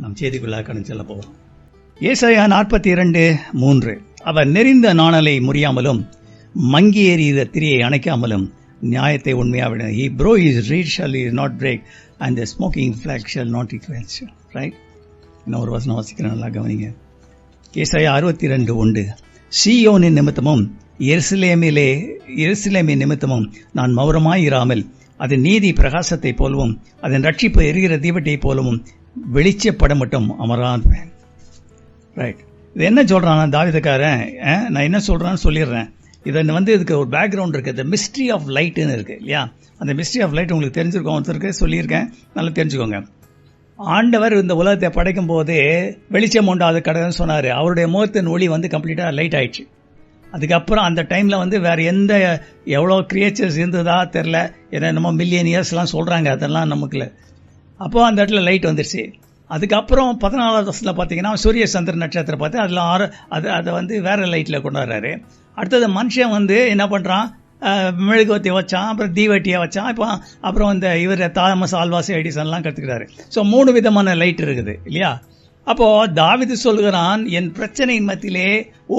நம் செய்திக்குள்ளாக கடந்து செல்ல போகிறோம். ஏசாயா 42:3 அவர் நெறிந்த நாணலை முறியாமலும் மங்கி எறிகிற திரியை அணைக்காமலும் நியாயத்தை உண்மையாக he bro his reed shall he not break and the smoking flag shall not quench. Right? இன்னொரு வசனம் வாசிக்கிறேன், நல்லா கவனிங்க. ஏசாயா 62:1 சீயோனின் நிமித்தமும் எருசலேமின் நிமித்தமும் நான் மௌனமாயிராமல் அதன் நீதி பிரகாசத்தை போலவும் அதன் ரட்சிப்பு எரிகிற தீபத்தை போலவும் வெளிச்சப்பட மட்டும் அமரான். ரைட், இது என்ன சொல்றான் தாவீதுக்காரன்? நான் என்ன சொல்றான்னு சொல்லிடுறேன். இதை இதுக்கு ஒரு பேக்ரவுண்ட் இருக்கு. த மிஸ்ட்ரி ஆஃப் லைட்னு இருக்கு இல்லையா? அந்த மிஸ்ட்ரி ஆஃப் லைட் உங்களுக்கு தெரிஞ்சிருக்கோம், ஒருத்தருக்கு சொல்லியிருக்கேன், நல்லா தெரிஞ்சுக்கோங்க. ஆண்டவர் இந்த உலகத்தை படைக்கும் போது வெளிச்சம் உண்டாது கடவுள்னு சொன்னார். அவருடைய முகத்தின் ஒளி கம்ப்ளீட்டாக லைட் ஆயிடுச்சு. அதுக்கப்புறம் அந்த டைமில் வேறு எவ்வளோ கிரியேச்சர்ஸ் இருந்ததா தெரில, என்னென்னமோ மில்லியன் இயர்ஸ்லாம் சொல்கிறாங்க, அதெல்லாம் நமக்குல. அப்போ அந்த இடத்துல லைட் வந்துடுச்சு. அதுக்கப்புறம் 14வது வருஷத்தில் பார்த்தீங்கன்னா சூரிய சந்திர நட்சத்திரம் பார்த்து அதில் அதை வேறு லைட்டில் கொண்டு வர்றாரு. அடுத்தது மனுஷன் என்ன பண்ணுறான், மெழுகுவத்தி வச்சான், அப்புறம் தீவட்டியை வச்சான், அப்புறம் இவர் தாமஸ் ஆல்வா எடிசன்லாம் கற்றுக்கிறாரு. ஸோ 3 விதமான லைட் இருக்குது இல்லையா? அப்போது தாவீது சொல்கிறான், என் பிரச்சனையின் மத்தியிலே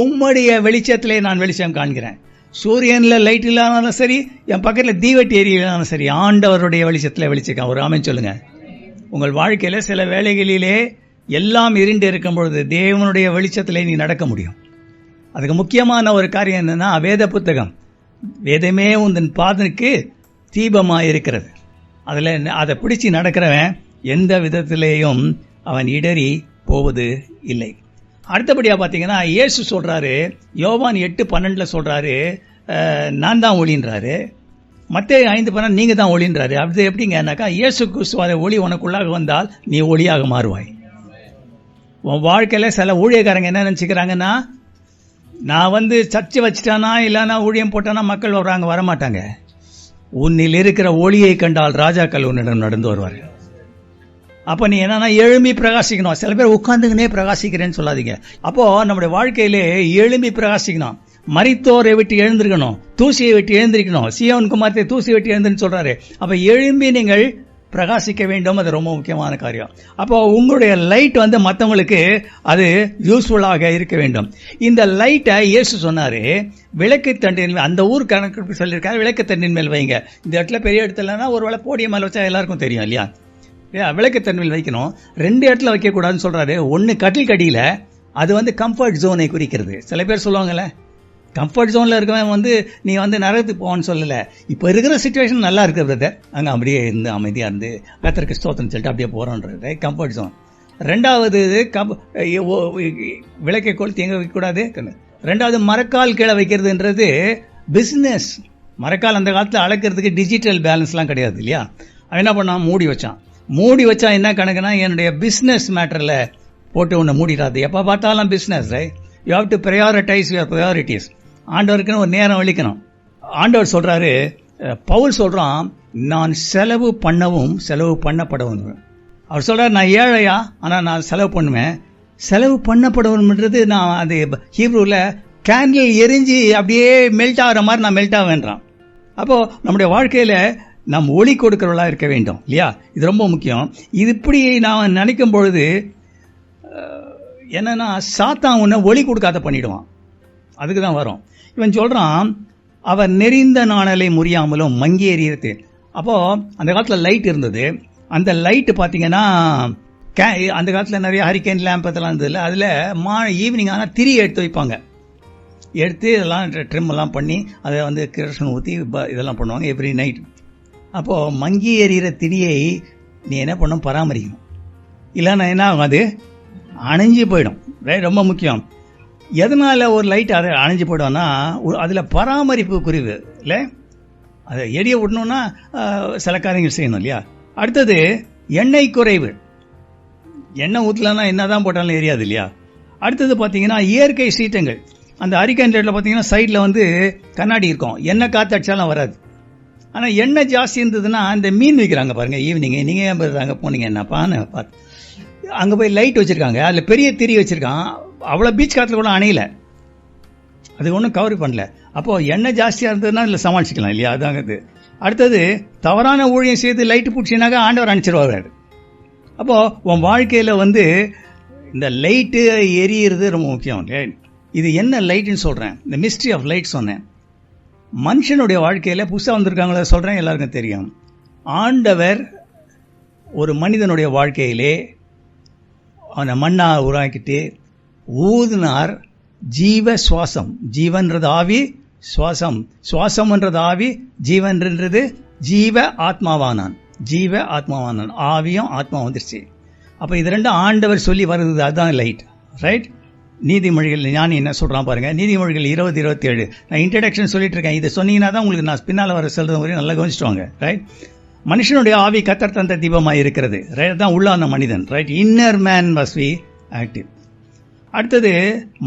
உம்முடைய வெளிச்சத்திலே நான் வெளிச்சம் காண்கிறேன். சூரியனில் லைட் இல்லாதாலும் சரி, என் பக்கத்தில் தீவட்டி எரியலாலும் சரி, ஆண்டவருடைய வெளிச்சத்தில் வெளிச்சம். ஒரு ஆமென் சொல்லுங்க. உங்கள் வாழ்க்கையில் சில வேளைகளிலே எல்லாம் இருண்டு இருக்கும் பொழுது தேவனுடைய வெளிச்சத்திலே நீ நடக்க முடியும். அதுக்கு முக்கியமான ஒரு காரியம் என்னன்னா, வேத புத்தகம். வேதமே உந்தன் பாதனுக்கு தீபமாக இருக்கிறது. அதில் அதை பிடிச்சி நடக்கிறவன் எந்த விதத்திலேயும் அவன் இடறி போவது இல்லை. அடுத்தபடியாக பார்த்தீங்கன்னா இயேசு சொல்கிறாரு, யோவான் 8:12 சொல்கிறாரு, நான் தான் ஒளின்றாரு. மத்தேயு 5:12 நீங்கள் தான் ஒளின்றாரு. அது எப்படிங்கன்னாக்கா, இயேசு கிறிஸ்துவ ஒளி உனக்குள்ளாக வந்தால் நீ ஒளியாக மாறுவாய். உன் வாழ்க்கையில் சில ஊழியக்காரங்க என்ன நினச்சிக்கிறாங்கன்னா, நான் சர்ச்சை வச்சுட்டானா இல்லைனா ஊழியம் போட்டானா மக்கள் வர்றாங்க, வரமாட்டாங்க. உன்னில் இருக்கிற ஒளியை கண்டால் ராஜாக்கள் உன்னிடம் நடந்து வருவார். அப்போ நீ என்னன்னா எழும்பி பிரகாசிக்கணும். சில பேர் உட்காந்துக்கினே பிரகாசிக்கிறேன்னு சொல்லாதீங்க. அப்போது நம்முடைய வாழ்க்கையிலே எழும்பி பிரகாசிக்கணும். மரித்தோரை விட்டு எழுந்திருக்கணும், தூசியை விட்டு எழுந்திருக்கணும். சீயோன் குமாரத்தை தூசி விட்டு எழுந்துன்னு சொல்கிறாரு. அப்போ எழும்பி நீங்கள் பிரகாசிக்க வேண்டும். அது ரொம்ப முக்கியமான காரியம். அப்போ உங்களுடைய லைட் மற்றவங்களுக்கு அது யூஸ்ஃபுல்லாக இருக்க வேண்டும். இந்த லைட்டை இயேசு சொன்னார், விளக்கு தண்டின் அந்த ஊர் கணக்கு சொல்லியிருக்காரு, விளக்கு தண்டின் மேல் வைங்க. இந்த இடத்துல பெரிய இடத்துலனா ஒரு வேளை போடியம் மேலே வச்சா எல்லாருக்கும் தெரியும் இல்லையா? விளக்கு தண்டில் வைக்கணும். 2 இடத்துல வைக்கக்கூடாதுன்னு சொல்கிறாரு. ஒன்று கட்டில் கடியில், அது கம்ஃபர்ட் ஜோனை குறிக்கிறது. சில பேர் சொல்லுவாங்கள்ல, கம்ஃபர்ட் ஜோனில் இருக்கவன் நீ நரகத்துக்கு போவான்னு சொல்லலை. இப்போ இருக்கிற சுச்சுவேஷன் நல்லா இருக்கிறது, அங்கே அப்படியே இருந்து அமைதியாக இருந்து கர்த்தருக்கு ஸ்தோத்திரம் சொல்லிட்டு அப்படியே போகிறோன்றது கம்ஃபர்ட் ஜோன். 2வது விளக்கை கொளுத்தி எங்கே வைக்கக்கூடாது. 2வது மரக்கால் கீழே வைக்கிறதுன்றது பிஸ்னஸ். மரக்கால் அந்த காலத்தில் அளக்கிறதுக்கு டிஜிட்டல் பேலன்ஸ்லாம் கிடையாது இல்லையா? அவன் என்ன பண்ணான், மூடி வச்சா என்ன கணக்குனா, என்னுடைய பிஸ்னஸ் மேட்டரில் போட்டு ஒன்று மூடிடாது. எப்போ பார்த்தாலும் business. You have to prioritise your priorities. ஆண்டவருக்குன்னு ஒரு நேரம் அளிக்கணும். ஆண்டவர் சொல்கிறாரு, பவுல் சொல்கிறான், நான் செலவு பண்ணவும் செலவு பண்ணப்படவும். அவர் சொல்கிறார், நான் ஏழையா, ஆனால் நான் செலவு பண்ணுவேன். செலவு பண்ணப்படணுன்றது நான் அது ஹீப்ரூவில் கேண்டில் எரிஞ்சு அப்படியே மெல்ட் ஆகிற மாதிரி நான் மெல்ட் ஆவேன்றான். அப்போது நம்முடைய வாழ்க்கையில் நாம் ஒளி கொடுக்கிறவர்களாக இருக்க வேண்டும் இல்லையா? இது ரொம்ப முக்கியம். இது இப்படி நான் நினைக்கும் பொழுது என்னன்னா, சாத்தான் உன்னை ஒளி கொடுக்காத பண்ணிடுவான். அதுக்கு தான் வரும். இவன் சொல்கிறான், அவர் நெறிந்த நாணலை முறியாமலும் மங்கி எறிகிறது. அப்போது அந்த காலத்தில் லைட் இருந்தது. அந்த லைட்டு பார்த்தீங்கன்னா, அந்த காலத்தில் நிறைய ஹரிக்கேன் லேம்ப் அதெல்லாம் இருந்ததில்ல. அதில் ஈவினிங் ஆனால் திரி எடுத்து வைப்பாங்க. எடுத்து இதெல்லாம் ட்ரிம் எல்லாம் பண்ணி அதை கிரஷன் ஊற்றி இதெல்லாம் பண்ணுவாங்க எவ்ரி நைட். அப்போது மங்கி எறிகிற திரியை நீ என்ன பண்ணணும், பராமரிக்கணும். இல்லைன்னா என்ன ஆகும், அது அணைஞ்சு போயிடும். ரொம்ப முக்கியம். எதனால் ஒரு லைட் அதை அணைஞ்சு போயிடும்னா, அதில் பராமரிப்பு குறைவு இல்லை. அதை எரிய விடணுன்னா சில காரியங்கள் செய்யணும் இல்லையா? அடுத்தது எண்ணெய் குறைவு. எண்ணெய் ஊற்றலன்னா என்ன தான் போட்டாலும் எரியாது இல்லையா? அடுத்தது பார்த்தீங்கன்னா இயற்கை சீற்றங்கள். அந்த ஹரிக்கேன் ரேட்டில் பார்த்தீங்கன்னா சைடில் கண்ணாடி இருக்கும், எண்ணெய் காற்று அடிச்சாலும் வராது. ஆனால் எண்ணெய் ஜாஸ்தி இருந்ததுன்னா இந்த மீன் விற்கிறாங்க பாருங்கள், ஈவினிங்கு நீங்கள் ஏன் அங்கே போனீங்க என்னப்பான்னு பார்த்து அங்கே போய் லைட் வச்சுருக்காங்க, அதில் பெரிய திரி வச்சுருக்கான். அவ்வளோ பீச் காற்றுல கூட அணையலை, அது ஒன்றும் கவர் பண்ணல. அப்போது எண்ணெய் ஜாஸ்தியாக இருந்ததுன்னா இதில் சமாளிச்சிக்கலாம் இல்லையா? அதாங்க இது. அடுத்தது தவறான ஊழியம் செய்து லைட்டு பிடிச்சினாக்கா ஆண்டவர் அனுப்பிச்சிருவார். அப்போ உன் வாழ்க்கையில வந்து இந்த லைட்டு எரியிறது ரொம்ப முக்கியம். இது என்ன லைட்னு சொல்றேன், இந்த மிஸ்ட்ரி ஆஃப் லைட் சொன்னேன். மனுஷனுடைய வாழ்க்கையில புதுசாக வந்திருக்காங்கள சொல்றேன், எல்லாருக்கும் தெரியும். ஆண்டவர் ஒரு மனிதனுடைய வாழ்க்கையிலே அவனை மண்ணா உருவாக்கிட்டு ஊதினார் ஜீவ சுவாசம். ஜீவன்றது ஆவி, சுவாசம் சுவாசம்ன்றது ஆவி, ஜீவன்றது ஜீவ ஆத்மாவானான். ஜீவ ஆத்மாவானான், ஆவியும் ஆத்மா வந்துருச்சு. அப்ப இது ரெண்டும் ஆண்டவர் சொல்லி வருது, அதுதான் லைட். ரைட்? நீதிமொழிகள் ஞானி என்ன சொல்றான் பாருங்க, நீதிமொழிகள் 20:27. நான் இன்ட்ரடக்ஷன் சொல்லிட்டு இருக்கேன், இதை சொன்னீங்கன்னா தான் உங்களுக்கு நான் பின்னால் வர சொல்றது வரையும் நல்லா கவனிச்சுவாங்க. ரைட்? மனுஷனுடைய ஆவி கர்த்தர் தந்த தீபமாக இருக்கிறது. ரைட்? தான் உள்ளான மனிதன். Right? Inner man must be active. அடுத்தது,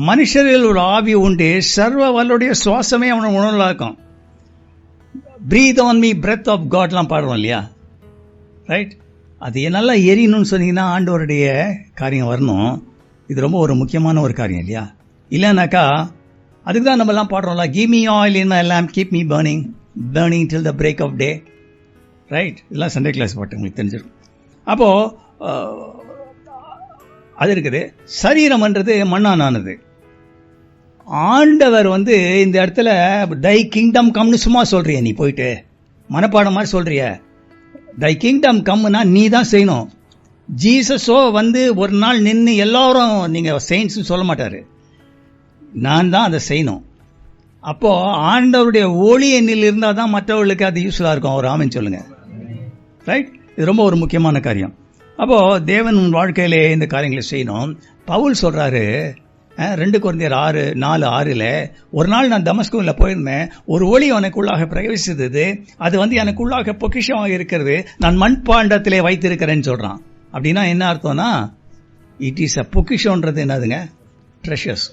மனுஷரில் ஒரு ஆவி உண்டு, சர்வ வல்லுடைய சுவாசமே அவனை உணர்வாக்கும். Breathe on me, breath of காட்லாம் பாடுறோம் இல்லையா? ரைட்? அது நல்லா எரியணும்னு சொன்னீங்கன்னா ஆண்டவருடைய காரியம் வரணும். இது ரொம்ப ஒரு முக்கியமான ஒரு காரியம் இல்லையா? இல்லைனாக்கா அதுக்கு தான் நம்ம எல்லாம் பாடுறோம்ல, give me oil in my lamp, keep me burning burning till the break of day. Right? இதெல்லாம் சண்டே கிளாஸ் பாட்டு உங்களுக்கு தெரிஞ்சிருக்கும். அப்போ அது இருக்குது. சரீரம்ன்றது மண்ணானது. ஆண்டவர் வந்து இந்த இடத்துல தை கிங்டம் கம்னு சும்மா சொல்றிய, நீ போயிட்டு மனப்பாடம் மாதிரி சொல்றிய. தை கிங்டம் கம்னா நீ தான் செய்யணும். ஜீசஸோ வந்து ஒரு நாள் நின்று எல்லாரும் நீங்க செயின்ஸ் சொல்ல மாட்டாரு, நான் தான் அதை செய்யணும். அப்போ ஆண்டவருடைய ஒளி எண்ணில் இருந்தால் தான் மற்றவர்களுக்கு அது யூஸ்ஃபுல்லாக இருக்கும். அவர் ஆமென் சொல்லுங்க. ரைட்? இது ரொம்ப ஒரு முக்கியமான காரியம். அப்போ தேவன் வாழ்க்கையிலே இந்த காரியங்களை செய்யணும். பவுல் சொல்றாரு 2 கொரிந்தியர் 4:6 ஒரு நாள் நான் தமஸ்குல போயிருந்தேன், ஒரு ஒளி எனக்குள்ளாக பிரவேசித்தது, அது வந்து எனக்குள்ளாக பொக்கிஷமாக இருக்கிறது, நான் மண்பாண்டத்திலே வைத்திருக்கிறேன்னு சொல்றான். அப்படின்னா என்ன அர்த்தம்னா, இட் இஸ் அ பொக்கிஷன்றது என்னதுங்க? ட்ரெஷர்ஸ்.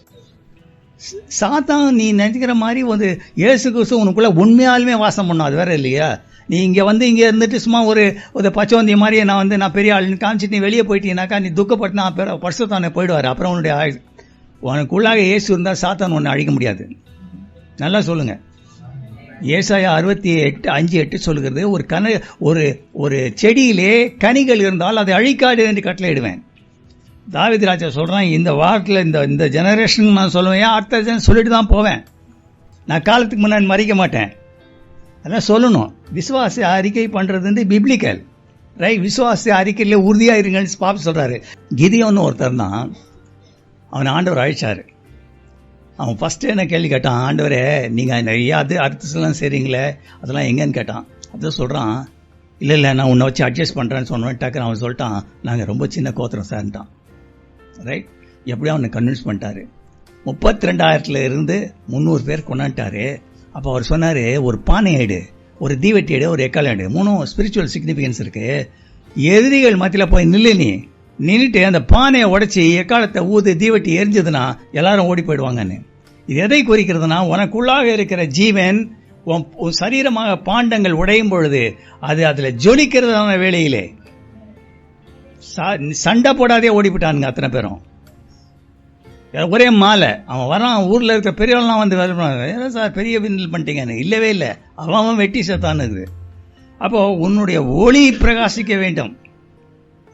சாத்தான் நீ நினைக்கிற மாதிரி வந்து இயேசு கிறிஸ்து உனக்குள்ள உண்மையாலுமே வாசம் பண்ணும், அது வேற இல்லையா? நீ இங்க இருந்துட்டு சும்மா ஒரு பச்சவந்தி மாதிரியே நான் பெரிய ஆளுன்னு காமிச்சிட்டு நீ வெளியே போயிட்டீங்கன்னாக்கா நீ துக்கப்பட்டு நான் பரிசுத்தானே போயிடுவாரு. அப்புறம் உனக்குள்ளாக இயேசு இருந்தா சாத்தான் உன்னை அழிக்க முடியாது. நல்லா சொல்லுங்க. ஏசாயா 68:5-8 சொல்லுகிறது, ஒரு செடியிலே கனிகள் இருந்தால் அதை அழிக்காது என்று கட்டளையிடுவேன். தாவீது ராஜா சொல்றான், இந்த வாரத்தில் இந்த ஜெனரேஷன் நான் சொல்லுவேன், அடுத்த சொல்லிட்டு தான் போவேன், நான் காலத்துக்கு முன்னாடி மறிக்க மாட்டேன். அதான் சொல்லணும். விசுவாச அறிக்கை பண்றது பிப்ளிக்கல். ரைட்? விசுவாச அறிக்கையில உறுதியா இருங்கன்னு பாப்பா சொல்றாரு. கிதியோன்னு ஒருத்தர் தான், அவன் ஆண்டவர் அழைச்சாரு. அவன் ஃபர்ஸ்ட் என்ன கேள்வி கேட்டான், ஆண்டவரே நீங்க நிறைய அர்த்தம் செய்றீங்களே, அதெல்லாம் எங்கன்னு கேட்டான். அதான் சொல்றான், இல்ல நான் உன்னை வச்சு அட்ஜஸ்ட் பண்றேன்னு சொன்னேன். டக்குன்னு அவன் சொல்லிட்டான், நாங்க ரொம்ப சின்ன கோத்திரம் சார்ட்டான். ரைட்? எப்படியும் அவனை கன்வின்ஸ் பண்ணிட்டாரு. 32,000 இருந்து 300 பேர் கொண்டாட்டாரு. அப்ப அவர் சொன்னாரு, ஒரு பானை எடு, ஒரு தீவெட்டி எடு, ஒரு எக்கால் எடு. 3 ஸ்பிரிச்சுவல் சிக்னிபிகன்ஸ் இருக்கு. எதிரிகள் மத்தியில போய் நின்றுட்டு அந்த பானையை உடைச்சி எக்காலத்தை ஊது தீவெட்டி எரிஞ்சதுன்னா எல்லாரும் ஓடி போயிடுவாங்கன்னு. இது எதை குறிக்கிறதுனா, உனக்குள்ளாக இருக்கிற ஜீவன் சரீரமாக பாண்டங்கள் உடையும் பொழுது அது அதுல ஜொலிக்கிறதான வேளையிலே சண்டை போடாதே ஓடிவிட்டானுங்க அத்தனை பேரும். ஒரே மாலை அவன் வரான், ஊர்ல இருக்க பெரியவெல்லாம் வந்து சார் பெரிய விண்டல் பண்ணிட்டீங்கன்னு. இல்லவே இல்லை, அவன் வெட்டி செத்தானுது. அப்போ உன்னுடைய ஒளி பிரகாசிக்க வேண்டும்,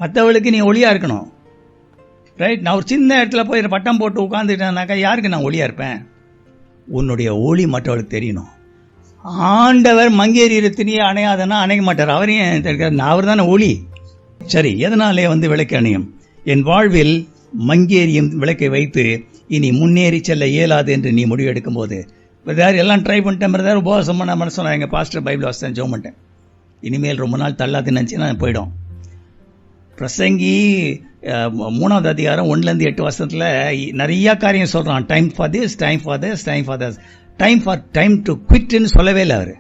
மற்றவளுக்கு நீ ஒளியா இருக்கணும். ரைட்? நான் ஒரு சின்ன இடத்துல போய் பட்டம் போட்டு உட்காந்துட்டேன்னாக்கா யாருக்கு நான் ஒளியா இருப்பேன்? உன்னுடைய ஒளி மற்றவளுக்கு தெரியணும். ஆண்டவர் மங்கேரியத்திலேயே அணையாதனா அணைய மாட்டார். அவரையும் அவர் தானே ஒளி. சரி, எதனாலே விளக்கு அணையும்? என் வாழ்வில் மங்கேரியும் விளக்கை வைத்து இனி முன்னேறி செல்ல இயலாது என்று நீ முடிவு எடுக்கும் போது, எல்லாம் ட்ரை பண்ணிட்டேன், உபவாசம் பண்ண மனசு எங்க பாஸ்டர் பைபிள் வாசித்தேன், ஜெபம் பண்ணிட்டேன். இனிமேல் ரொம்ப நாள் தள்ளாதுன்னு நினைச்சு நான் போயிடும். பிரசங்கி 3வது அதிகாரம் 1-8 நிறைய காரியம் சொல்றான். Time for this, time for this, time for this, time to குவிட்னு சொல்லவே இல்லை. அவரு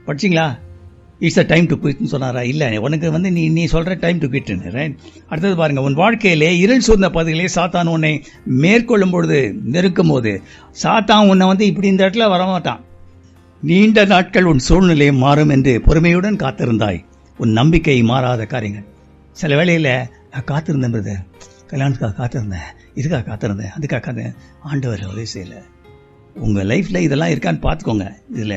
படிச்சிங்களா? இட்ஸ் அ டைம் டு குவிட்னு சொன்னாரா? இல்ல, உனக்கு நீ சொல்ற டைம் டு குவிட்னு. ரைட்? அடுத்தது பாருங்க, உன் வாழ்க்கையிலே இருள் சூழ்ந்த பகுதிகளே சாத்தான் உன்னை மேற்கொள்ளும் பொழுது, நெருக்கும் போது, சாத்தான் உன்னை இப்படி இந்த இடத்துல வரமாட்டான். நீண்ட நாட்கள் உன் சூழ்நிலை மாறும் என்று பொறுமையுடன் காத்திருந்தாய். உன் நம்பிக்கை மாறாத காரியங்கள். சில வேளையில நான் காத்திருந்தேன் பிரதர், கல்யாணத்துக்காக காத்திருந்தேன், இதுக்காக காத்திருந்தேன், அதுக்காக காத்திருந்தேன், ஆண்டவர் உதவி செய்யல. உங்க லைஃப்ல இதெல்லாம் இருக்கான்னு பார்த்துக்கோங்க. இதுல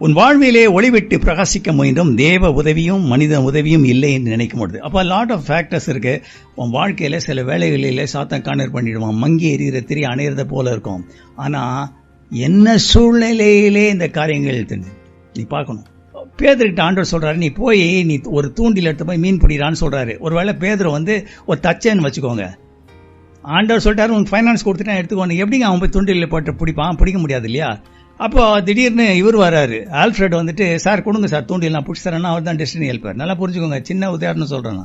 உன் வாழ்விலே ஒளிவிட்டு பிரகாசிக்க முயன்றும் தேவ உதவியும் மனித உதவியும் இல்லை என்று நினைக்கும் பொழுது. அப்போ லாட் ஆஃப் ஃபேக்டர்ஸ் இருக்கு. உன் வாழ்க்கையில சில வேலைகளிலே சாத்தான் கார்னர் பண்ணிடுவான். மங்கி எறிகிற திரி அணையிறத போல இருக்கும். ஆனா என்ன சூழ்நிலையிலே இந்த காரியங்கள் தெரிஞ்சு நீ பார்க்கணும். பேதர்கிட்ட ஆண்டவர் சொல்றாரு, நீ போய் நீ ஒரு தூண்டில் எடுத்து போய் மீன் பிடிக்கிறான்னு சொல்றாரு. ஒருவேளை பேதர் ஒரு தச்சன்னு வச்சுக்கோங்க. ஆண்டவர் சொல்லிட்டாரு, உனக்கு ஃபைனான்ஸ் கொடுத்துட்டா எடுத்துக்கோங்க. எப்படிங்க அவன் போய் தூண்டில் போட்டு பிடிக்க முடியாது இல்லையா? அப்போ திடீர்னு இவர் வராரு, ஆல்ஃபிரட் சார் கொடுங்க சார் தூண்டில், நான் பிடிச்சி தரேன்னா அவர் தான் டெஸ்டினி ஹெல்ப்பர். நல்லா புரிஞ்சுக்கோங்க, சின்ன உதாரணம் சொல்றேன்.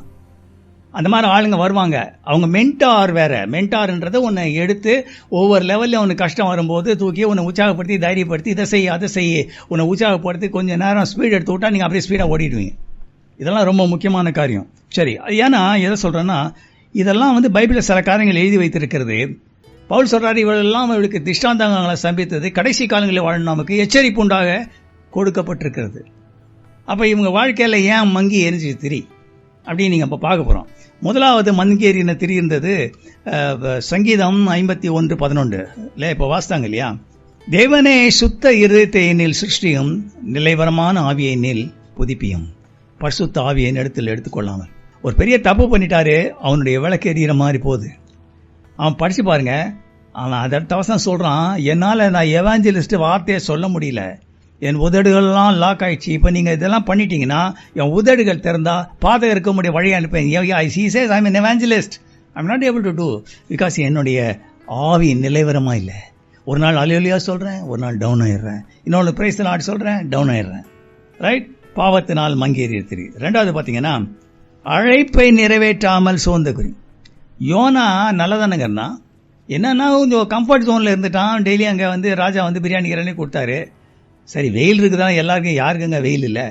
அந்த மாதிரி ஆளுங்க வருவாங்க. அவங்க மென்டார் வேற. மென்டார்ன்றதை உன்னை எடுத்து ஒவ்வொரு லெவல்ல உனக்கு கஷ்டம் வரும்போது தூக்கி உன்னை உற்சாகப்படுத்தி தைரியப்படுத்தி இதை செய்ய அதை செய்ய உன்னை உற்சாகப்படுத்தி கொஞ்சம் நேரம் ஸ்பீட் எடுத்து விட்டா நீங்க அப்படியே ஸ்பீடா ஓடிடுவீங்க. இதெல்லாம் ரொம்ப முக்கியமான காரியம். சரி, ஏன்னா எதை சொல்றேன்னா, இதெல்லாம் பைபிளில் சில காரியங்கள் எழுதி வைத்திருக்கிறது. பவுல் சொல்றாரு, இவளெல்லாம் அவளுக்கு திஷ்டாந்தங்களை சம்பித்தது கடைசி காலங்களில் வாழும் நமக்கு எச்சரிப்பு உண்டாக கொடுக்கப்பட்டிருக்கிறது. அப்ப இவங்க வாழ்க்கையில ஏன் மங்கி எரிஞ்சு திரி அப்படின்னு நீங்க இப்ப பார்க்க போறோம். முதலாவது மங்கி எறின திரி இருந்தது சங்கீதம் 51:11 இப்ப வாசித்தாங்க இல்லையா? தேவனே சுத்த இருதயத்தை என்னில் சிருஷ்டியும் நிலைவரமான ஆவியை என்னில் புதுப்பியும். பரிசுத்த ஆவியை இடத்தில் எடுத்துக்கொள்ளாமல். ஒரு பெரிய தப்பு பண்ணிட்டாரு, அவனுடைய விளக்கு எறிகிற மாதிரி போகுது. அவன் படிச்சு பாருங்க, அவன் அடுத்த வசனம் சொல்றான், என்னால நான் எவாஞ்சலிஸ்ட் வார்த்தையை சொல்ல முடியல, என் உதடுகள்லாம் லாக் ஆயிடுச்சு. இப்ப நீங்க இதெல்லாம் பண்ணிட்டீங்கன்னா என் உதடுகள் திறந்தா பாதகம் இருக்க முடிய வழியை அனுப்பேன். I'm an evangelist. I'm not able to do because என்னுடைய ஆவி நிலைவரமா இல்லை. ஒரு நாள் அலையொலியா சொல்றேன், ஒரு நாள் டவுன் ஆயிடுறேன், இன்னொன்று பிரைஸ் தி லார்ட் சொல்றேன், டவுன் ஆயிடுறேன். ரைட்? பாவத்தினால் மங்கேறி தெரியுது. ரெண்டாவது பாத்தீங்கன்னா, அழைப்பை நிறைவேற்றாமல் சோர்ந்த குறி. யோனா நல்லதானுங்கன்னா என்னன்னா கொஞ்சம் கம்ஃபர்ட் ஜோன்ல இருந்துட்டான். டெய்லி அங்க ராஜா பிரியாணி கிராணி கொடுத்தாரு. சரி, வெயில் இருக்குதான் எல்லாருக்கும், யாருக்குங்க வெயில் இல்லை?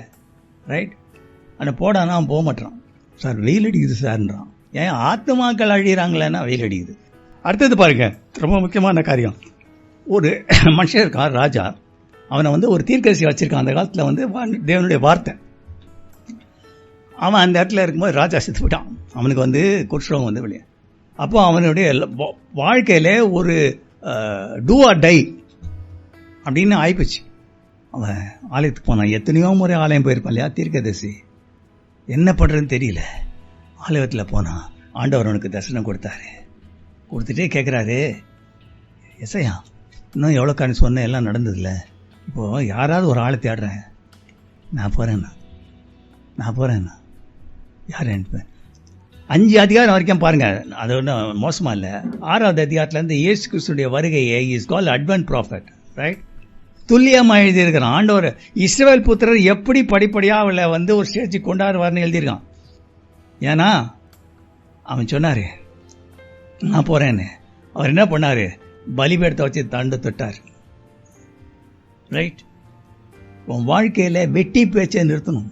ரைட்? ஆனால் போடானா அவன் போக மாட்டான். சார் வெயில் அடிக்குது சார்ன்றான். ஏன் ஆத்மாக்கள் அழிகிறாங்களேன்னா வெயில் அடிக்குது. அடுத்தது பாருங்க, ரொம்ப முக்கியமான காரியம். ஒரு மனுஷன் இருக்கான் ராஜா, அவனை ஒரு தீர்க்கதரிசி வச்சிருக்கான். அந்த காலத்தில் தேவனுடைய வார்த்தை. அவன் அந்த இடத்துல இருக்கும்போது ராஜா செத்து போயிட்டான். அவனுக்கு குஷ்ரோகம் வெளியே. அப்போ அவனுடைய வாழ்க்கையில ஒரு டூ ஆர் டை அப்படின்னு ஆயிப்போச்சு. அவன் ஆலயத்துக்கு போனான். எத்தனையோ முறை ஆலயம் போயிருப்பான் இல்லையா தீர்க்கதரிசி. என்ன பண்றதுன்னு தெரியல. ஆலயத்தில் போனான். ஆண்டவர் அவனுக்கு தரிசனம் கொடுத்தாரு. கொடுத்துட்டே கேட்குறாரு, எஸ்ஐயா இன்னும் எவ்வளோ காரணம் சொன்ன எல்லாம் நடந்ததில்ல, இப்போ யாராவது ஒரு ஆளை தேடுறேன், நான் போறேன்னா யார் அனுப்பேன்? 5 அதிகாரம் வரைக்கும் பாருங்க, அது ஒன்றும் மோசமா இல்லை. 6வது அதிகாரத்துலேருந்து இயேசு கிறிஸ்துடைய வருகையை is called advent prophet. Right? துல்லியமா எழுதியிருக்கிறான். ஆண்டவர் இஸ்ரவேல் புத்திரர் எப்படி படிப்படியா அவளை ஒரு ஸ்டேஜுக்கு கொண்டாடுவார்னு எழுதியிருக்கான். ஏன்னா அவன் சொன்னாரு நான் போறேன்னு. அவர் என்ன பண்ணாரு? பலிபீடத்தை வச்சு தண்டு தொட்டார். ரைட்? உன் வாழ்க்கையில வெட்டி பேச்சை நிறுத்தணும்.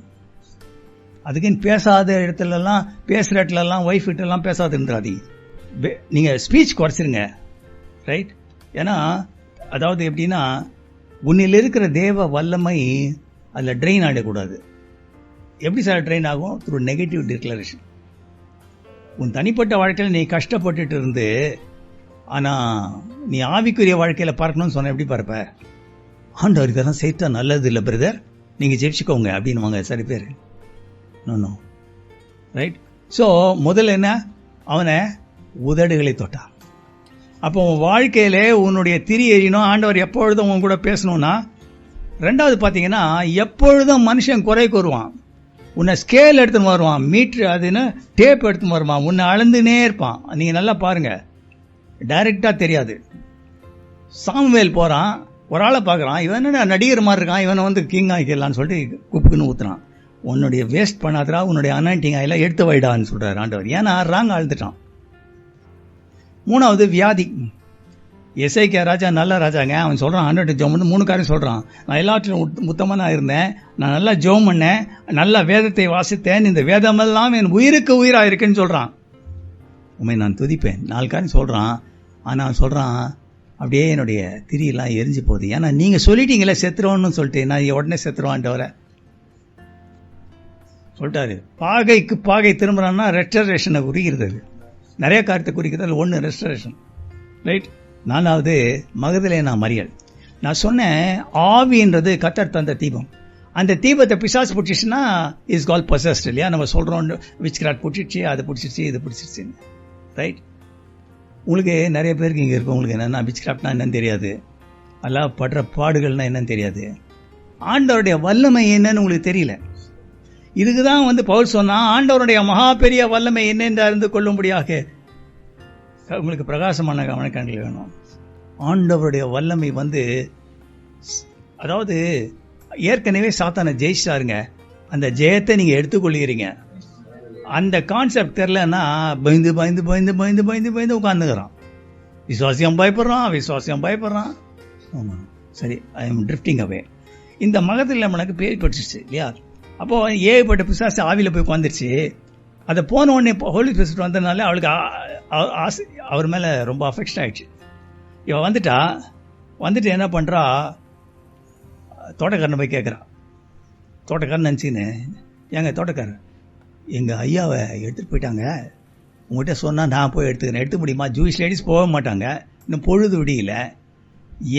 அதுக்குன்னு பேசாத இடத்துலலாம், பேசுற இடத்துலலாம், ஒய்ஃப் கிட்டலாம் பேசாத இருந்துடாதீங்க. நீங்க ஸ்பீச் குறைச்சிருங்க. ரைட்? ஏன்னா அதாவது எப்படின்னா, உன்னில் இருக்கிற தேவ வல்லமை அதில் ட்ரெயின் ஆடக்கூடாது. எப்படி சார் ட்ரெயின் ஆகும்? Through negative declaration. உன் தனிப்பட்ட வாழ்க்கையில் நீ கஷ்டப்பட்டுட்டு இருந்து, ஆனால் நீ ஆவிக்குரிய வாழ்க்கையில் பார்க்கணும்னு சொன்ன எப்படி பார்ப்ப? ஆண்டவர் இதெல்லாம் சேர்த்தா நல்லது இல்லை பிரதர், நீங்கள் ஜெயிச்சுக்கோங்க அப்படின்னு வாங்க சரி பேர். நோ. ரைட்? ஸோ முதல்ல என்ன? அவனை உதடுகளை தொட்டான். அப்போ உன் வாழ்க்கையில உன்னுடைய திரி எறியணும். ஆண்டவர் எப்பொழுதும் உன் கூட பேசணும்னா. ரெண்டாவது பார்த்தீங்கன்னா, எப்பொழுதும் மனுஷன் குறை கூறுவான். உன்னை ஸ்கேல் எடுத்துன்னு வருவான், மீட்ரு அதுன்னு டேப் எடுத்துன்னு வருவான், உன்னை அளந்துனே இருப்பான். நீங்க நல்லா பாருங்க, டைரக்டா தெரியாது. சாமுவேல் போறான், ஒரு ஆளை பார்க்குறான், இவன் என்ன நடிகர் மாதிரி இருக்கான், இவனை கிங் ஆகிக்கலான்னு சொல்லிட்டு குப்புக்குன்னு ஊத்துறான். உன்னுடைய வேஸ்ட் பண்ணாதரா, உன்னுடைய அனாயிண்டிங் ஆயில எடுத்து வைடான்னு சொல்றாரு ஆண்டவர். ஏன்னா ராங்க அழுதுட்டான். மூணாவது வியாதி. எஸ்ஐகே ராஜா நல்ல ராஜாங்க. அவன் சொல்றான், 100 ஜோம் 3 காரியம் சொல்றான். நான் எல்லாத்திலும் உத்தமா நான் இருந்தேன், நான் நல்லா ஜோம் பண்ணேன், நல்ல வேதத்தை வாசித்தேன், இந்த வேதமெல்லாம் என் உயிருக்கு உயிரா இருக்குன்னு சொல்றான். உண்மை நான் துதிப்பேன் 4 காரியம் சொல்றான். ஆனா சொல்றான், அப்படியே என்னுடைய திரியெல்லாம் எரிஞ்சு போகுது. ஏன்னா நீங்க சொல்லிட்டீங்களே செத்துருவோன்னு சொல்லிட்டு, நான் உடனே செத்துருவான்ட்டவரை சொல்லிட்டாரு. பாகைக்கு பாகை திரும்புறான்னா ரெஸ்டரேஷனை குறிக்கிறது. நிறைய காரியத்தை குறிக்கிறது. ஒன்று ரெஸ்டரேஷன். ரைட்? 4வது மகதலேனா மரியல். நான் சொன்னேன் ஆவின்றது கர்த்தர் தந்த தீபம். அந்த தீபத்தை பிசாசு பிடிச்சிச்சுன்னா இஸ் கால் பொசஸ்ட் இல்லையா? நம்ம சொல்கிறோம் விச் கிராட் பிடிச்சிச்சு, அது பிடிச்சிருச்சு, இது பிடிச்சிருச்சுன்னு. ரைட்? உங்களுக்கு நிறைய பேருக்கு இங்கே இருக்கும், உங்களுக்கு என்னென்னா விச் கிராஃப்ட்னா என்னன்னு தெரியாது, அதெல்லாம் படுற பாடுகள்னா என்னன்னு தெரியாது, ஆண்டவருடைய வல்லமை என்னன்னு உங்களுக்கு தெரியல. இதுக்கு தான் வந்து பவுல் சொன்னா ஆண்டவருடைய மகா பெரிய வல்லமை என்னென்று அறிந்து கொள்ளும்படியாக உங்களுக்கு பிரகாசமான கவனக்கண்கள் வேணும். ஆண்டவருடைய வல்லமை வந்து, அதாவது ஏற்கனவே சாத்தானை ஜெயிச்சிட்டாருங்க, அந்த ஜெயத்தை நீங்கள் எடுத்துக்கொள்கிறீங்க. அந்த கான்செப்ட் தெரிலன்னா பயந்து பயந்து பயந்து பயந்து பயந்து பயந்து உட்காந்துக்கிறான். விசுவாசியம் பயப்படுறான். ஆமாம், சரி, ஐ எம் ட்ரிஃப்டிங் அவே. இந்த மகத்தில் நம்மளுக்கு பேர் பட்டுச்சு இல்லையா? அப்போது ஏகப்பட்ட பிசாசு ஆவியில் போய் உட்காந்துருச்சு. அதை போன உடனே ஹோலி ஸ்பிரிட் வந்ததுனால அவளுக்கு ஆசை, அவர் மேலே ரொம்ப அஃபெக்ஷன் ஆகிடுச்சு. இவன் வந்துட்டு என்ன பண்ணுறா, தோட்டக்காரனை போய் கேட்குறான். தோட்டக்காரன் நினச்சின்னு, ஏங்க தோட்டக்காரன், எங்கள் ஐயாவை எடுத்துகிட்டு போயிட்டாங்க, உங்கள்கிட்ட சொன்னால் நான் போய் எடுத்துக்கிறேன், எடுத்து முடியுமா? ஜூயிஷ் லேடிஸ் போக மாட்டாங்க, இன்னும் பொழுது விடியல.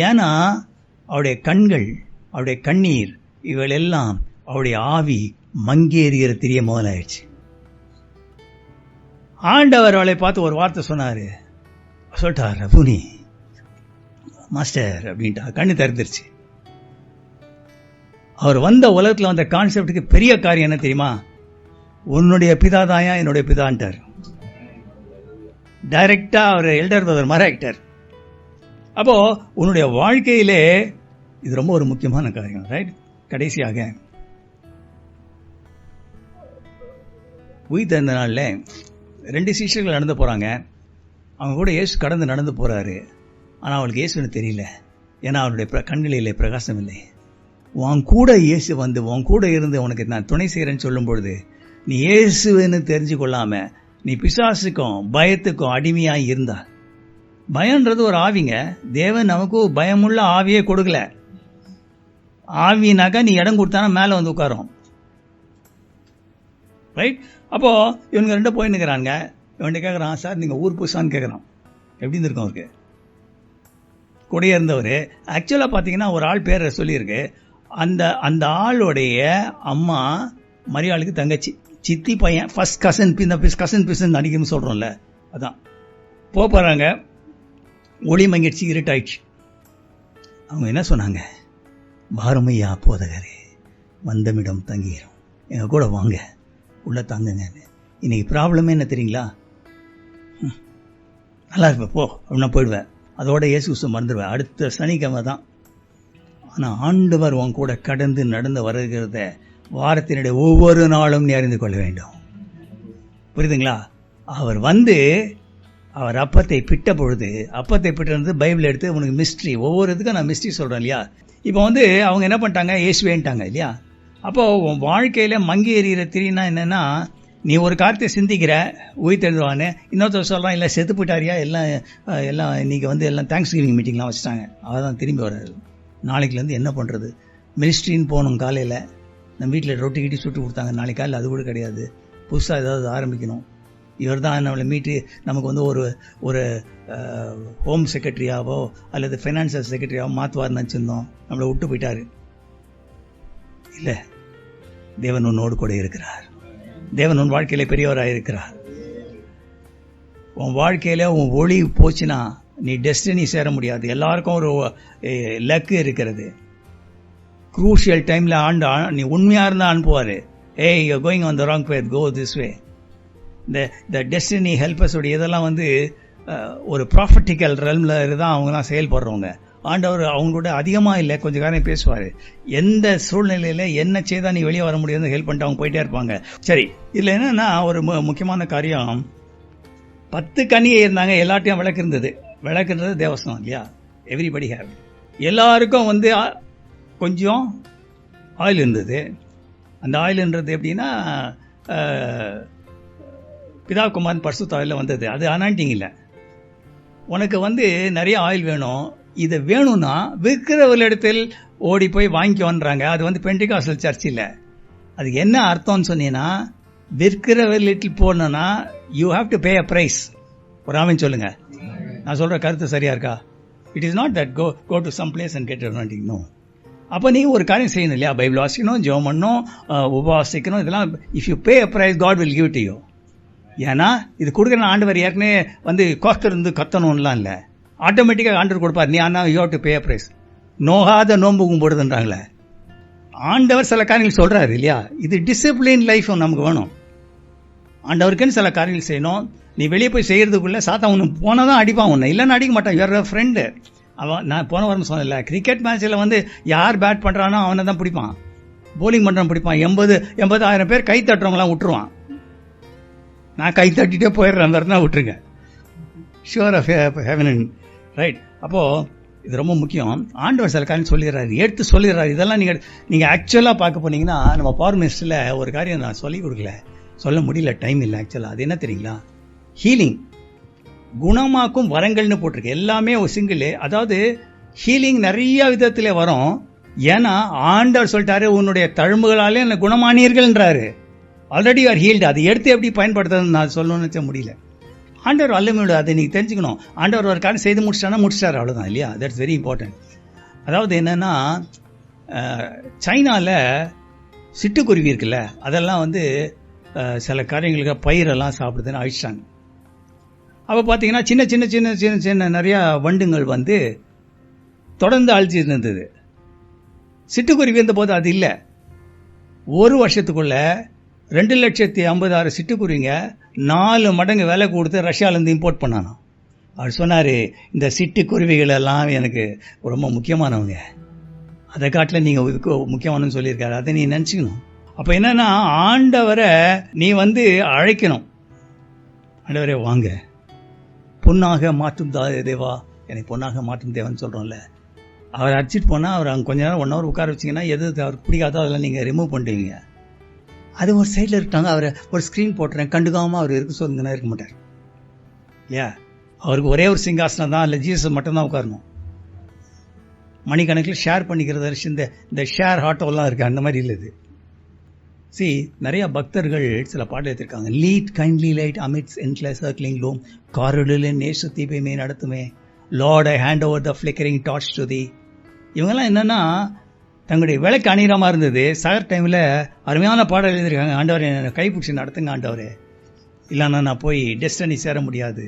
ஏன்னா அவருடைய கண்கள், அவருடைய கண்ணீர், இவள் எல்லாம் அவருடைய ஆவி மங்கேறிகிற தெரிய முதலாயிடுச்சு. ஆண்டவர் அவளை பார்த்து ஒரு வார்த்தை சொன்னார், சொல்லிட்டார், ரபுனி மாஸ்டர் அப்படின்ட்டா. கண்ணு திறந்துருச்சு. அவர் வந்த உலகத்தில் வந்த கான்செப்டுக்கு பெரிய காரியம் என்ன தெரியுமா? உன்னுடைய பிதா தாயா என்னுடைய பிதான்ட்டார். டைரக்டா அவர் எல்டர் பிரதர் மாதிரி ஆகிட்டார். அப்போ உன்னுடைய வாழ்க்கையிலே இது ரொம்ப ஒரு முக்கியமான காரியம். ரைட்? கடைசியாக உயிர்த்தெழுந்த நாளில் 2 சீஷர்கள் நடந்து போகிறாங்க. அவங்க கூட இயேசு கடந்து நடந்து போகிறாரு. ஆனால் அவளுக்கு இயேசுன்னு தெரியல. ஏன்னா அவருடைய கண்களிலே பிரகாசம் இல்லை. உன் கூட இயேசு வந்து உன் கூட இருந்து உனக்கு நான் துணை செய்கிறேன்னு சொல்லும் பொழுது நீ இயேசுன்னு தெரிஞ்சு கொள்ளாம நீ பிசாசுக்கும் பயத்துக்கும் அடிமையாக இருந்தா. பயன்றது ஒரு ஆவிங்க. தேவன் நமக்கு பயமுள்ள ஆவியே கொடுக்கல. ஆவினாக்கா நீ இடம் கொடுத்தானா மேலே வந்து உட்காரும். ரைட்? அப்போ இவங்க 2 போய் நிற்கிறாங்க. இவன்கிட்ட கேட்குறான், சார் நீங்கள் ஊர் புதுசான்னு கேட்குறான். எப்படி இருந்திருக்கும் அவருக்கு? கூடயே இருந்தவர். ஆக்சுவலாக பார்த்தீங்கன்னா ஒரு ஆள் பேரை சொல்லியிருக்கு. அந்த ஆளுடைய அம்மா மரியாளுக்கு தங்கச்சி, சித்தி பையன், ஃபர்ஸ்ட் கசன். இந்த கசன் பிசன் அடிக்கணும்னு சொல்கிறோம்ல, அதான். போகிறாங்க. ஒளி மங்கிடுச்சு, இருட்டாயிடுச்சு. அவங்க என்ன சொன்னாங்க? பாரமையா போதகரே, வந்தமிடம் தங்கிடும், எங்கள் கூட வாங்க, உள்ள தாங்குங்க. இன்னைக்கு ப்ராப்ளமே என்ன தெரியுங்களா? நல்லா இருப்பேன் போ அப்படின்னா போயிடுவேன், அதோட இயேசு மறந்துடுவேன், அடுத்த சனிக்கிழமை தான். ஆனால் ஆண்டவர் உன் கூட கடந்து நடந்து வருகிறத வாரத்தினுடைய ஒவ்வொரு நாளும் நீ அறிந்து கொள்ள வேண்டும். புரியுதுங்களா? அவர் வந்து அவர் அப்பத்தை பிட்ட பொழுது, அப்பத்தை பிட்டது பைபிள் எடுத்து உனக்கு மிஸ்ட்ரி, ஒவ்வொரு இதுக்கும் நான் மிஸ்ட்ரி சொல்கிறேன் இல்லையா? இப்போ வந்து அவங்க என்ன பண்ணிட்டாங்க? இயேசுவேன்ட்டாங்க இல்லையா? அப்போது உன் வாழ்க்கையில் மங்கி எறிகிற திரினா என்னென்னா, நீ ஒரு காரியத்தை சிந்திக்கிற, உயிர் தெரிஞ்சுவான்னு, இன்னொருத்தர் சொல்கிறான் இல்லை செத்து போயிட்டாரியா, எல்லாம் இன்றைக்கி வந்து எல்லாம் தேங்க்ஸ் கிவிங் மீட்டிங்லாம் வச்சுட்டாங்க, அவதான் திரும்பி வர்றாரு. நாளைக்குலேருந்து என்ன பண்ணுறது? மினிஸ்ட்ரின்னு போகணும். காலையில் நம்ம வீட்டில் ரொட்டி கிட்டி சுட்டு கொடுத்தாங்க, நாளைக்கு காலையில் அது கூட கிடையாது, புதுசாக ஏதாவது ஆரம்பிக்கணும். இவர் தான் நம்மளை மீட்டு நமக்கு வந்து ஒரு ஹோம் செக்ரட்டரியாவோ அல்லது ஃபைனான்சியல் செக்ரட்டரியாவோ மாற்றுவார்னு நினச்சிருந்தோம். நம்மளை விட்டு போயிட்டார். இல்லை, தேவன் உன்னோடு கூட இருக்கிறார். தேவன் உன் வாழ்க்கையில பெரியவராக இருக்கிறார். உன் வாழ்க்கையில உன் ஒளி போச்சுன்னா நீ டெஸ்டினி சேர முடியாது. எல்லாருக்கும் ஒரு லக்கு இருக்கிறது. குரூஷியல் டைம்ல நீ உண்மையா இருந்தா அனுப்புவாரு. ஏய், you going on the wrong way, go this way. இந்த டெஸ்டினி ஹெல்பர்ஸ் உடைய இதெல்லாம் வந்து ஒரு ப்ராஃபட்டிக்கல் ரெல்ம்ல தான் அவங்கலாம் செயல்படுறவங்க. ஆண்டவர் அவங்களோட அதிகமாக இல்லை, கொஞ்சம் காரணம் பேசுவார். எந்த சூழ்நிலையில் என்ன செய்தால் நீ வெளியே வர முடியாது ஹெல்ப் பண்ணிட்டு அவங்க போயிட்டே இருப்பாங்க. சரி, இதில் என்னென்னா ஒரு முக்கியமான காரியம், 10 கன்னிகை இருந்தாங்க, எல்லாத்தையும் விளக்கு இருந்தது. விளக்குன்றது தேவஸ்தானம் இல்லையா? Everybody have. எல்லாருக்கும் வந்து கொஞ்சம் ஆயில் இருந்தது. அந்த ஆயில்ன்றது எப்படின்னா பிதா குமாரன் பரிசுத்த ஆயிலில் வந்தது. அது அனாயிண்டிங் இல்லை. உனக்கு வந்து நிறைய ஆயில் வேணும், இதை வேணும்னா விற்கிறவர்களிடத்தில் ஓடி போய் வாங்கிக்கோன்றாங்க. அது வந்து பெண்டிகாஸ்டல் சர்ச் இல்லை. அதுக்கு என்ன அர்த்தம்னு சொன்னீங்கன்னா, விற்கிறவர்களிடத்தில் போனோன்னா you have to pay a price. ஒரு ஆமீன் சொல்லுங்க. நான் சொல்கிற கருத்து சரியா இருக்கா? It is not that go to some place and get anointing. No. அப்போ நீங்கள் ஒரு காரியம் செய்யணும் இல்லையா? பைபிள் வாசிக்கணும், ஜெபம் பண்ணணும், உபவாசிக்கணும். இதெல்லாம் if you pay a price God will give to you. ஏன்னா இது கொடுக்குற ஆண்டவர் ஏற்கனவே வந்து இருந்து கத்தணும்லாம் இல்லை, ஆட்டோமேட்டிக்காக ஆண்டவர் கொடுப்பார். நீ ஆனால் you have to pay a price. நோகாத நோன்பு கும்பிடுதுன்றாங்களே, ஆண்டவர் சில காரியங்கள் சொல்கிறாரு இல்லையா? இது டிசிப்ளின் லைஃப் நமக்கு வேணும். ஆண்டவருக்குன்னு சில காரியங்கள் செய்யணும். நீ வெளியே போய் செய்கிறதுக்குள்ளே சாத்தா ஒன்று போனால் தான் அடிப்பான், ஒன்று இல்லைன்னு அடிக்க மாட்டான். Your friend. அவன் நான் போன வாரம் சொன்னேன்ல, கிரிக்கெட் மேட்ச்சில் வந்து யார் பேட் பண்ணுறானோ அவனை தான் பிடிப்பான், போலிங் பண்ணுறான் பிடிப்பான். 80,000 பேர் கை தட்டுறவங்களாம் விட்டுருவான். நான் கை தட்டிகிட்டே போயிடுறேன், அந்த இடத்துல விட்டுருங்க. Sure of heaven. ரைட். அப்போது இது ரொம்ப முக்கியம். ஆண்டவர் சில காரியம் சொல்லிடுறாரு, எடுத்து சொல்லிடுறாரு. இதெல்லாம் நீங்கள் ஆக்சுவலாக பார்க்க போனீங்கன்னா, நம்ம பவர் மினிஸ்டரில் ஒரு காரியம் நான் சொல்லிக் கொடுக்கல, சொல்ல முடியல, டைம் இல்லை ஆக்சுவலாக. அது என்ன தெரியுங்களா? ஹீலிங், குணமாக்கும் வரங்கள்னு போட்டிருக்கு. எல்லாமே ஒரு சிங்கிள். அதாவது ஹீலிங் நிறைய விதத்தில் வரும். ஏன்னா ஆண்டவர் சொல்லிட்டாரு, உன்னுடைய தழும்புகளாலே என்ன குணமானீர்கள்ன்றாரு. Already R healed. அதை எடுத்து எப்படி பயன்படுத்துறதுன்னு நான் சொல்லணும்னு முடியல. ஆண்டவர் வல்லமையோடு அதை நீங்கள் தெரிஞ்சுக்கணும். ஆண்டவர் ஒரு காரியம் செய்து முடிச்சிட்டாரு, அவ்வளோதான் இல்லையா? That's very important. அதாவது என்னென்னா, சைனாவில் சிட்டுக்குருவி இருக்குல்ல, அதெல்லாம் வந்து சில காரியங்களுக்கு பயிரெல்லாம் சாப்பிடுதுன்னு அழிச்சிட்டாங்க. அப்போ பார்த்தீங்கன்னா சின்ன சின்ன சின்ன சின்ன சின்ன நிறையா வண்டுங்கள் வந்து தொடர்ந்து அழிச்சிட்டு இருந்தது. சிட்டுக்குருவி இருந்தபோது அது இல்லை. ஒரு வருஷத்துக்குள்ள 2,50,000 சிட்டுக்குருவிங்க 4 மடங்கு விலை கொடுத்து ரஷ்யாவிலேருந்து இம்போர்ட் பண்ணானோ. அவர் சொன்னார், இந்த சிட்டுக்குருவிகள் எல்லாம் எனக்கு ரொம்ப முக்கியமானவங்க, அதை காட்டில் நீங்கள் இதுக்கு முக்கியமானு சொல்லியிருக்காரு. அதை நீ நினச்சிக்கணும். அப்போ என்னென்னா, ஆண்டவரை நீ வந்து அழைக்கணும். ஆண்டவரே வாங்க, பொன்னாக மாற்றும் தேவா, எனக்கு பொன்னாக மாற்றும் தேவன்னு சொல்கிறோம்ல. அவர் அடிச்சிட்டு போனால் அவர் அங்கே கொஞ்ச நேரம் 1 hour உட்கார வச்சிங்கன்னா எது அவருக்கு பிடிக்காதோ அதெல்லாம் நீங்கள் ரிமூவ் பண்ணுவீங்க. அது ஒரு சைடில் இருக்காங்க. அவரை ஒரு ஸ்க்ரீன் போட்டுறேன், கண்டுக்காமல் அவர் இருக்க சொல்லுங்கன்னா இருக்க மாட்டார் இல்லையா? அவருக்கு ஒரே ஒரு சிங்காசனம் தான், இல்லை ஜீசஸ் மட்டும்தான் உட்காரணும். மணிக்கணக்கில் ஷேர் பண்ணிக்கிறது இந்த ஷேர் ஆட்டோலாம் இருக்குது, அந்த மாதிரி இல்லை இது. நிறைய பக்தர்கள் சில பாடல் எடுத்திருக்காங்க. Lead kindly light amidst endless circling gloom, காரிடரில் நேசு தீபமே நடத்துமே, Lord I hand over the flickering torch to thee. இவங்கெல்லாம் என்னென்னா, தங்களுடைய விலைக்கு அணிரமாக இருந்தது. சகர் டைமில் அருமையான பாடல் எழுதியிருக்காங்க. ஆண்டவரை என்னை கைப்பிடிச்சி நடத்துங்க ஆண்டவரே, இல்லைன்னா நான் போய் டெஸ்டினி சேர முடியாது,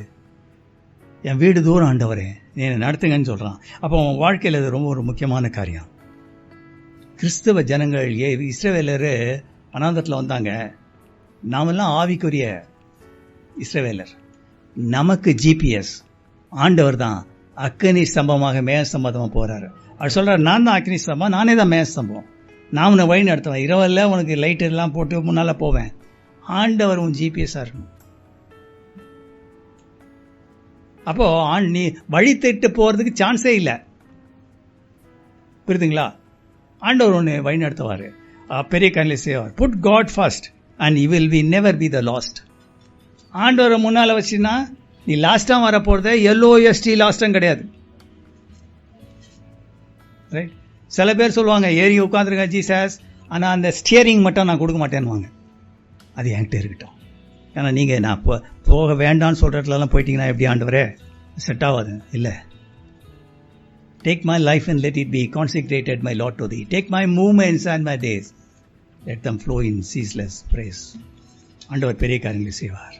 என் வீடு தூரம் ஆண்டவரே, நீ என்னை நடத்துங்கன்னு சொல்கிறான். அப்போ அவன் வாழ்க்கையில் இது ரொம்ப ஒரு முக்கியமான காரியம். கிறிஸ்தவ ஜனங்கள் இஸ்ரவேலர் அனாந்தத்தில் வந்தாங்க. நாமெல்லாம் ஆவிக்குரிய இஸ்ரவேலர். நமக்கு ஜிபிஎஸ் ஆண்டவர் தான். அக்னி ஸ்தம்பமாக மேக ஸ்தம்பமாக போகிறாரு. அவர் சொல்கிறார், நான் தான் அக்னி ஸ்தம்பம், நானே தான் மேக ஸ்தம்பம், நான் உன்னை வழி நடத்துவேன், இரவல்ல உனக்கு லைட் எல்லாம் போட்டு முன்னால் போவேன். ஆண்டவர் உன் ஜிபிஎஸ்ஸாக இருக்கணும். அப்போது நீ வழி திட்டு போகிறதுக்கு சான்ஸே இல்லை. புரியுதுங்களா? ஆண்டவர் ஒன்று வழி நடத்துவார், பெரிய காரியம் செய்வார். Put God first and you will never be the last. ஆண்டவரை முன்னால் வச்சுன்னா நீ லாஸ்ட்டாக வர போகிறத LOST லாஸ்ட்டும் கிடையாது. ரைட்? சில பேர் சொல்லுவாங்க, ஏறி உட்காந்துருங்க ஜீசஸ், ஆனால் அந்த ஸ்டியரிங் மட்டும் நான் கொடுக்க மாட்டேன்னுவாங்க. அது என்கிட்ட இருக்கட்டும். ஏன்னா நீங்கள் நான் போக வேண்டான்னு சொல்கிற இடத்துலலாம் போயிட்டீங்கன்னா எப்படி ஆண்டவரே செட் ஆகாது. இல்லை, take my life and let it be consecrated, my Lord, to thee. Take my movements and my days, let them flow in ceaseless praise. ஆண்டவர் பெரிய காரியங்களை செய்வார்.